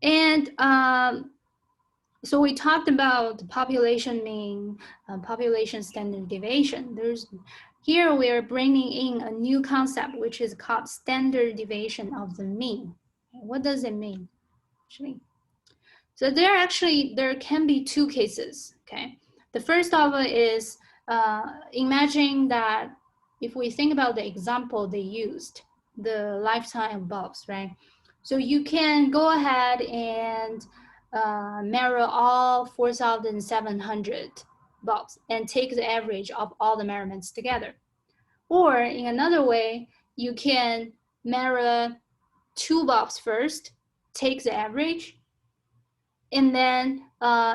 And so we talked about the population mean, population standard deviation. Here we are bringing in a new concept, which is called standard deviation of the mean. What does it mean, actually? So there can be two cases, okay? The first of it is, imagine that if we think about the example they used, the lifetime of bulbs, right? So you can go ahead and measure all 4,700 bulbs and take the average of all the measurements together. Or in another way, you can measure 2 bulbs first, take the average, and then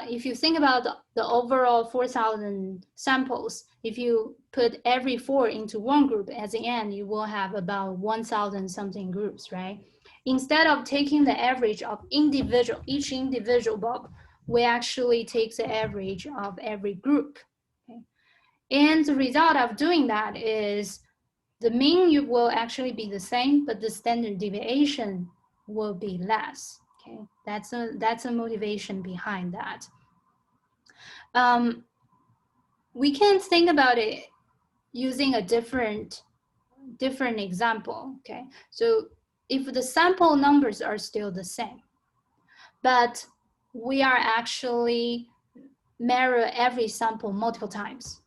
if you think about the overall 4,000 samples, if you put every 4 into one group, at the end, you will have about 1,000 something groups, right? Instead of taking the average of each individual bulb, we actually take the average of every group. Okay? And the result of doing that is the mean will actually be the same, but the standard deviation will be less. Okay, that's a motivation behind that. We can think about it using a different example. Okay, so if the sample numbers are still the same, but we are actually measure every sample multiple times.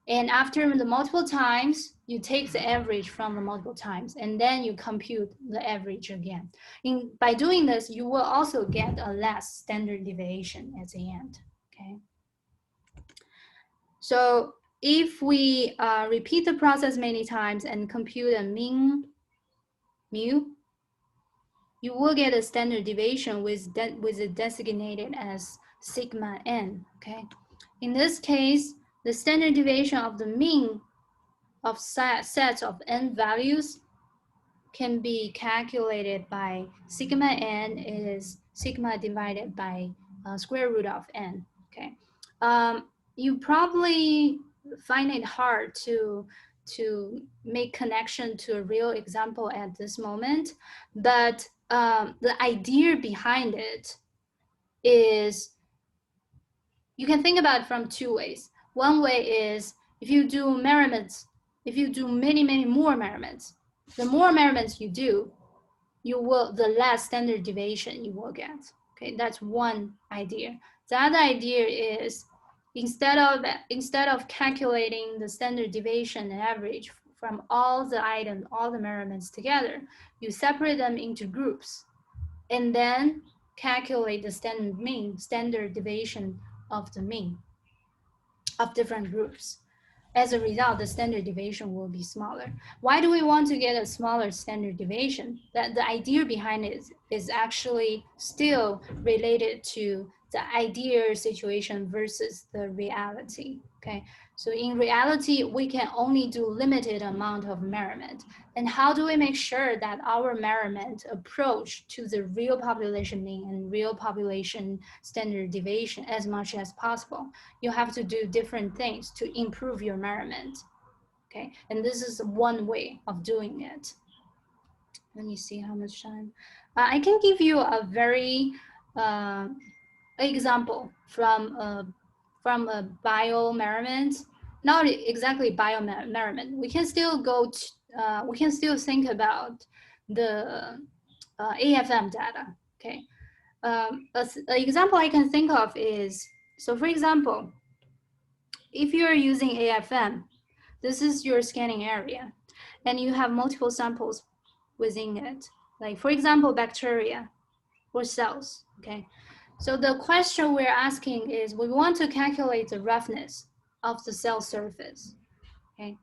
And after the multiple times, you take the average from the multiple times, and then you compute the average again. By doing this, you will also get a less standard deviation at the end, okay? So if we repeat the process many times and compute a mean mu, you will get a standard deviation with it designated as sigma n, okay? In this case, the standard deviation of the mean of sets of n values can be calculated by sigma n is sigma divided by square root of n, okay? You probably find it hard to make connection to a real example at this moment, but the idea behind it is you can think about it from two ways. One way is if you do measurements, if you do many more measurements, the more measurements you do, the less standard deviation you will get. Okay, that's one idea. The other idea is instead of calculating the standard deviation and average from all the items, all the measurements together, you separate them into groups and then calculate the standard deviation of the mean of different groups. As a result, the standard deviation will be smaller. Why do we want to get a smaller standard deviation? That the idea behind it is actually still related to the ideal situation versus the reality. Okay, so in reality, we can only do limited amount of measurement. And how do we make sure that our measurement approach to the real population mean and real population standard deviation as much as possible? You have to do different things to improve your measurement. Okay, and this is one way of doing it. Let me see how much time. I can give you a very example from a bio measurement, not exactly bio measurement. We can still we can still think about the AFM data. Okay, an example I can think of is, so for example, if you're using AFM, this is your scanning area, and you have multiple samples within it. Like for example, bacteria or cells, okay? So the question we're asking is, we want to calculate the roughness of the cell surface, okay?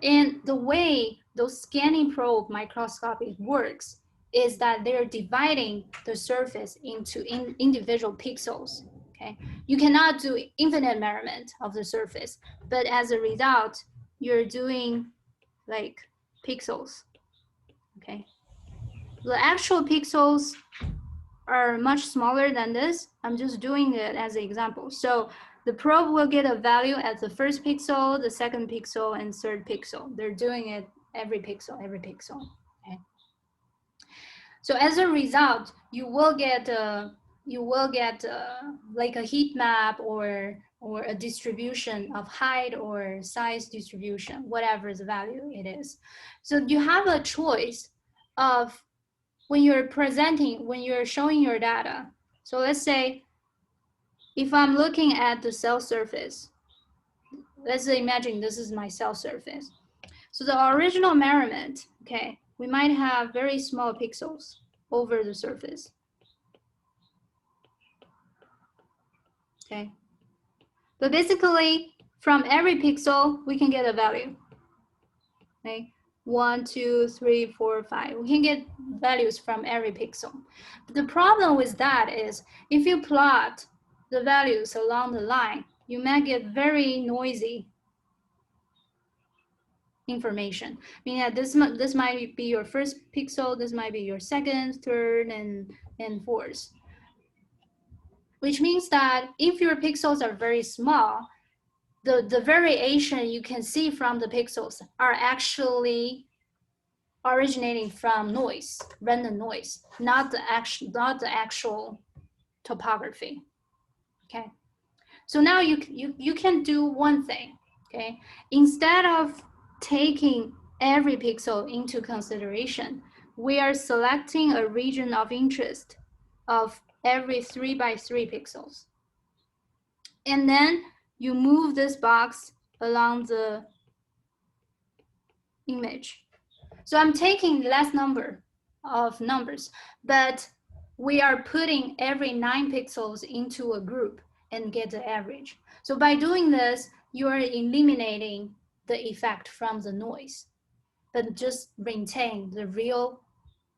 And the way those scanning probe microscopy works is that they're dividing the surface into individual pixels, okay? You cannot do infinite measurement of the surface, but as a result, you're doing like pixels, okay? The actual pixels are much smaller than this. I'm just doing it as an example. So the probe will get a value at the first pixel, the second pixel, and third pixel. They're doing it every pixel, okay? So as a result, you will get like a heat map or a distribution of height or size distribution, whatever the value it is. So you have a choice of when you're showing your data. So let's say if I'm looking at the cell surface, let's imagine this is my cell surface. So the original measurement, okay, we might have very small pixels over the surface. Okay. But basically, from every pixel, we can get a value. Okay. 1, 2, 3, 4, 5. We can get values from every pixel. But the problem with that is if you plot the values along the line, you might get very noisy information. Meaning that this might be your first pixel, this might be your second, third, and fourth. Which means that if your pixels are very small, the variation you can see from the pixels are actually originating from noise, random noise, not the actual topography. Okay, so now you can do one thing. Okay, instead of taking every pixel into consideration, we are selecting a region of interest of every 3 by 3 pixels. And then you move this box along the image. So I'm taking less number of numbers, but we are putting every 9 pixels into a group and get the average. So by doing this, you are eliminating the effect from the noise, but just maintain the real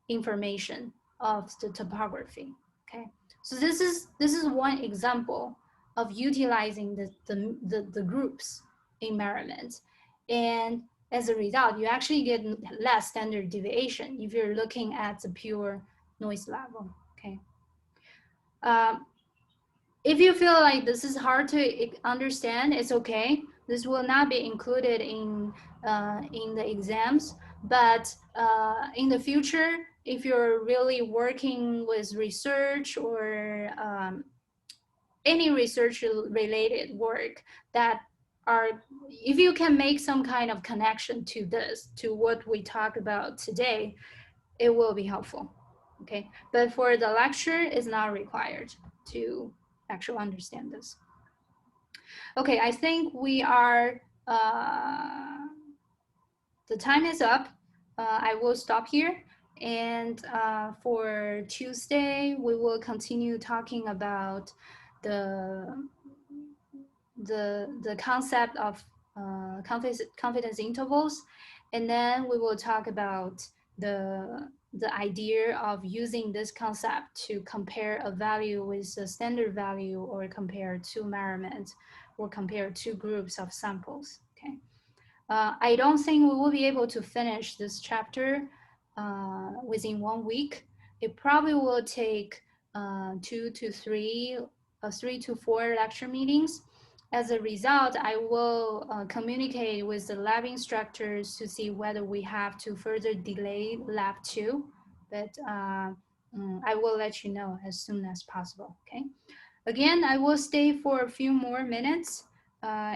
information of the topography. Okay, so this is one example of utilizing the groups in measurements, and as a result, you actually get less standard deviation if you're looking at the pure noise level. Okay. If you feel like this is hard to understand, it's okay. This will not be included in the exams, but in the future, if you're really working with research or any research related work that are, if you can make some kind of connection to this, to what we talked about today, it will be helpful. Okay, but for the lecture, it's not required to actually understand this. Okay, I think we are, the time is up. I will stop here. And for Tuesday, we will continue talking about the concept of confidence intervals. And then we will talk about the idea of using this concept to compare a value with a standard value, or compare two measurements, or compare two groups of samples. Okay. I don't think we will be able to finish this chapter within 1 week. It probably will take 2 to 3, 3 to 4 lecture meetings. As a result, I will communicate with the lab instructors to see whether we have to further delay lab 2, but I will let you know as soon as possible, okay? Again, I will stay for a few more minutes